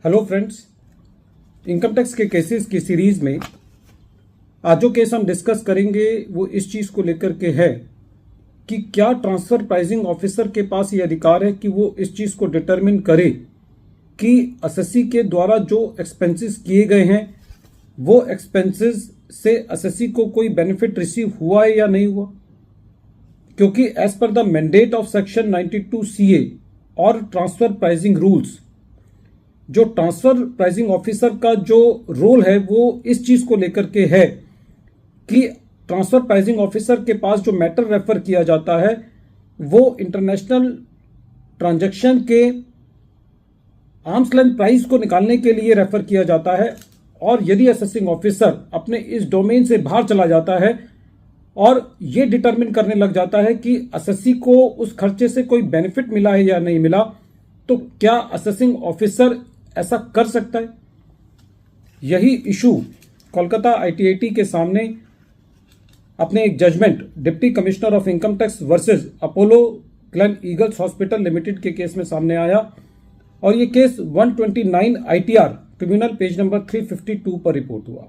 Hello friends, income tax के cases की series में आज जो केस हम डिस्कस करेंगे वो इस चीज़ को लेकर के है कि क्या ट्रांसफर प्राइसिंग ऑफिसर के पास ये अधिकार है कि वो इस चीज़ को डिटरमिन करे कि एसएससी के द्वारा जो एक्सपेंसेस किए गए हैं वो एक्सपेंसेस से एसएससी को कोई बेनिफिट रिसीव हुआ है या नहीं हुआ। क्योंकि as per the mandate of section 92 CA और ट्रांसफर प्राइसिंग रूल्स, जो ट्रांसफर प्राइसिंग ऑफिसर का जो रोल है वो इस चीज को लेकर के है कि ट्रांसफर प्राइसिंग ऑफिसर के पास जो मैटर रेफर किया जाता है वो इंटरनेशनल ट्रांजैक्शन के आर्म्स लेंथ प्राइस को निकालने के लिए रेफर किया जाता है। और यदि असेसिंग ऑफिसर अपने इस डोमेन से बाहर चला जाता है और ये डिटरमिन करने लग जाता है कि एसएससी को उस खर्चे से कोई बेनिफिट मिला है या नहीं मिला, तो क्या असेसिंग ऑफिसर ऐसा कर सकता है? यही इशू कोलकाता ITAT के सामने अपने एक judgment deputy commissioner of income tax versus Apollo Gleneagles hospital limited के केस में सामने आया और ये case 129 ITR tribunal page number 352 पर रिपोर्ट हुआ।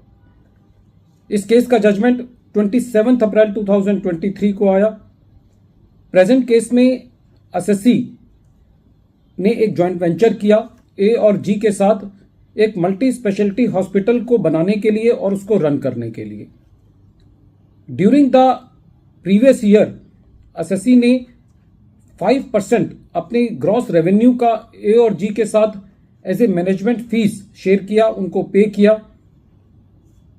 इस केस का जजमेंट 27 अप्रैल 2023 को आया। प्रेजेंट केस में एसएससी ने एक जॉइंट वेंचर किया A और G के साथ एक मल्टी स्पेशलिटी हॉस्पिटल को बनाने के लिए और उसको रन करने के लिए। During the previous year SSC ने 5% अपनी ग्रॉस रेवेन्यू का A और G के साथ as a management fees share किया, उनको पे किया।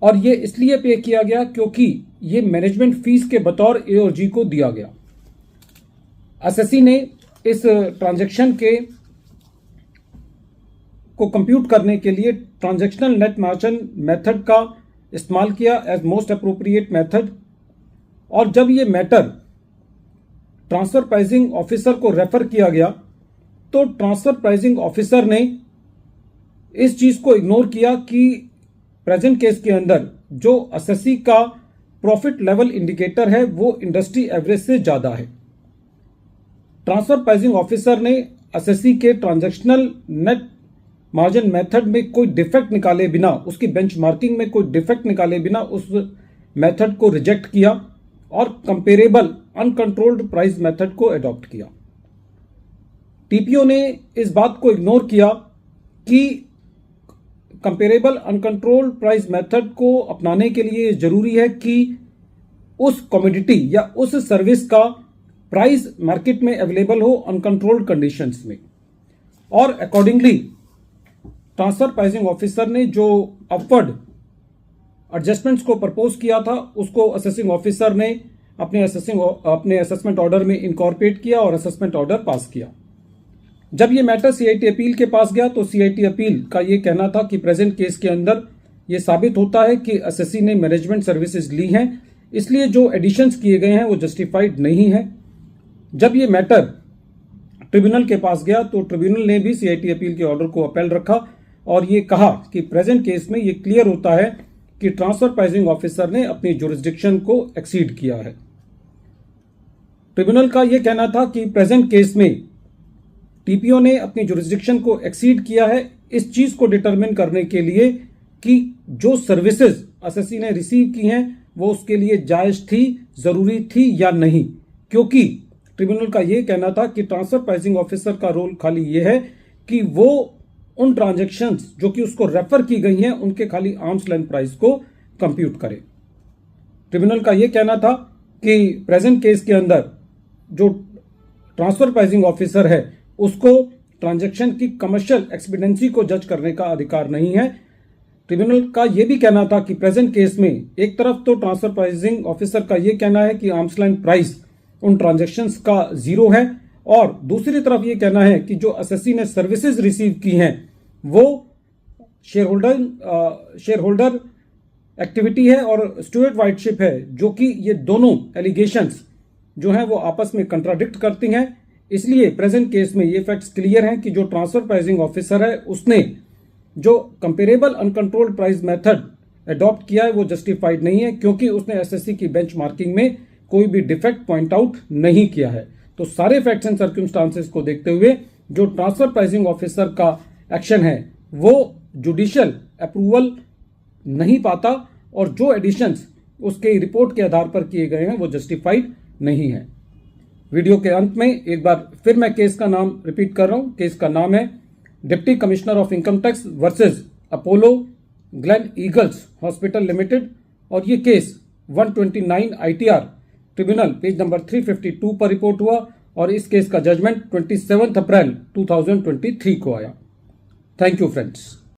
और ये इसलिए पे किया गया क्योंकि ये मैनेजमेंट फीस के बतौर A और G को दिया गया। एसएससी ने इस ट्रांजैक्शन के को कंप्यूट करने के लिए ट्रांजैक्शनल नेट मार्जिन मेथड का इस्तेमाल किया एज मोस्ट अप्रोप्रिएट मेथड। और जब ये मैटर ट्रांसफर प्राइसिंग ऑफिसर को रेफर किया गया तो ट्रांसफर प्राइसिंग ऑफिसर ने इस चीज को इग्नोर किया कि प्रेजेंट केस के अंदर जो एसएससी का प्रॉफिट लेवल इंडिकेटर है वो इंडस्ट्री एवरेज से ज्यादा है। ट्रांसफर प्राइसिंग ऑफिसर ने एसएससी के ट्रांजैक्शनल नेट मार्जिन मेथड में कोई डिफेक्ट निकाले बिना, उसकी बेंचमार्किंग में कोई डिफेक्ट निकाले बिना उस मेथड को रिजेक्ट किया और कंपेरेबल अनकंट्रोल्ड प्राइस मेथड को अडॉप्ट किया। टीपीओ ने इस बात को इग्नोर किया कि कंपेरेबल अनकंट्रोल्ड प्राइस मेथड को अपनाने के लिए जरूरी है कि उस कमोडिटी या उस सर्विस का प्राइस मार्केट में अवेलेबल हो अनकंट्रोल्ड कंडीशंस में। और अकॉर्डिंगली ट्रांसफर प्राइसिंग ऑफिसर ने जो अपवर्ड एडजस्टमेंट्स को प्रपोज किया था उसको असेसिंग ऑफिसर ने अपने असेसमेंट ऑर्डर में इनकॉर्पोरेट किया और असेसमेंट ऑर्डर पास किया। जब ये मैटर CIT अपील के पास गया तो CIT अपील का ये कहना था कि प्रेजेंट केस के अंदर ये साबित होता है कि एसएससी ने मैनेजमेंट सर्विसेज ली हैं, इसलिए जो एडिशंस किए गए हैं वो जस्टिफाइड नहीं है। जब ये मैटर ट्रिब्यूनल के पास गया तो ट्रिब्यूनल ने भी CIT अपील के ऑर्डर को अपील रखा और ये कहा कि प्रेजेंट केस में ये क्लियर होता है कि ट्रांसफर प्राइसिंग ऑफिसर ने अपनी जुरिस्डिक्शन को एक्सीड किया है। ट्रिब्यूनल का यह कहना था कि प्रेजेंट केस में टीपीओ ने अपनी जुरिस्डिक्शन को एक्सीड किया है इस चीज को डिटरमिन करने के लिए कि जो सर्विसेज एसएससी ने रिसीव की हैं वो उसके लिए जायज थी, जरूरी थी या नहीं। क्योंकि ट्रिब्यूनल का यह कहना था कि ट्रांसफर प्राइसिंग ऑफिसर का रोल खाली यह है कि वो उन ट्रांजैक्शंस जो कि उसको रेफर की गई हैं उनके खाली आर्म्स लेंथ प्राइस को कंप्यूट करे। ट्रिब्यूनल का यह कहना था कि प्रेजेंट केस के अंदर जो ट्रांसफर प्राइसिंग ऑफिसर है उसको ट्रांजैक्शन की कमर्शियल एक्सपीडियंसी को जज करने का अधिकार नहीं है। ट्रिब्यूनल का यह भी कहना था कि प्रेजेंट केस में एक तरफ तो ट्रांसफर प्राइसिंग ऑफिसर का यह कहना है कि आर्म्स लेंथ प्राइस उन ट्रांजैक्शंस का जीरो है और दूसरी तरफ यह कहना है कि जो एसएससी ने सर्विसेज रिसीव की हैं वो शेयर होल्डर एक्टिविटी है और स्टुअर्ट वाइटशिप है, जो कि ये दोनों एलिगेशंस जो हैं वो आपस में कंट्राडिक्ट करती हैं। इसलिए प्रेजेंट केस में ये फैक्ट्स क्लियर हैं कि जो ट्रांसफर प्राइसिंग ऑफिसर है उसने जो comparable uncontrolled price method adopt किया है वो जस्टिफाइड नहीं है, क्योंकि उसने एसएससी की बेंचमार्किंग में कोई भी डिफेक्ट पॉइंट आउट नहीं किया है। तो सारे फैक्ट्स एंड सर्कमस्टांसेस को देखते हुए जो ट्रांसफर प्राइसिंग ऑफिसर का एक्शन है वो जुडिशियल अप्रूवल नहीं पाता और जो एडिशंस उसके रिपोर्ट के आधार पर किए गए हैं वो जस्टिफाइड नहीं है। वीडियो के अंत में एक बार फिर मैं केस का नाम रिपीट कर रहा हूं। केस का नाम है deputy commissioner of income tax versus Apollo Gleneagles hospital limited, और ये case 129 ITR tribunal page number 352 पर रिपोर्ट हुआ और इस केस का जजमेंट 27 अप्रैल 2023 को आया। Thank you friends.